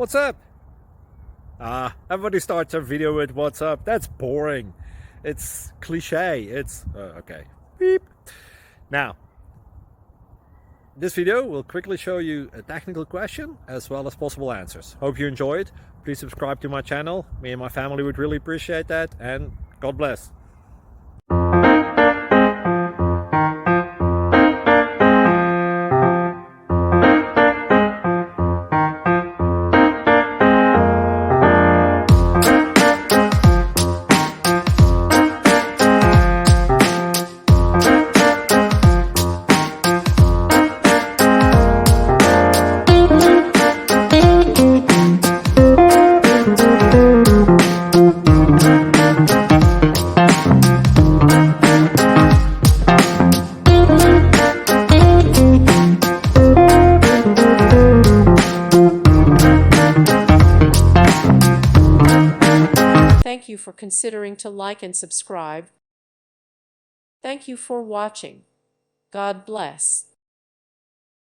What's up? Everybody starts a video with what's up. That's boring. It's cliche. It's okay. Beep. Now, this video will quickly show you a technical question as well as possible answers. Hope you enjoy it. Please subscribe to my channel. Me and my family would really appreciate that, and God bless. Thank you for considering to like and subscribe. Thank you for watching. God bless.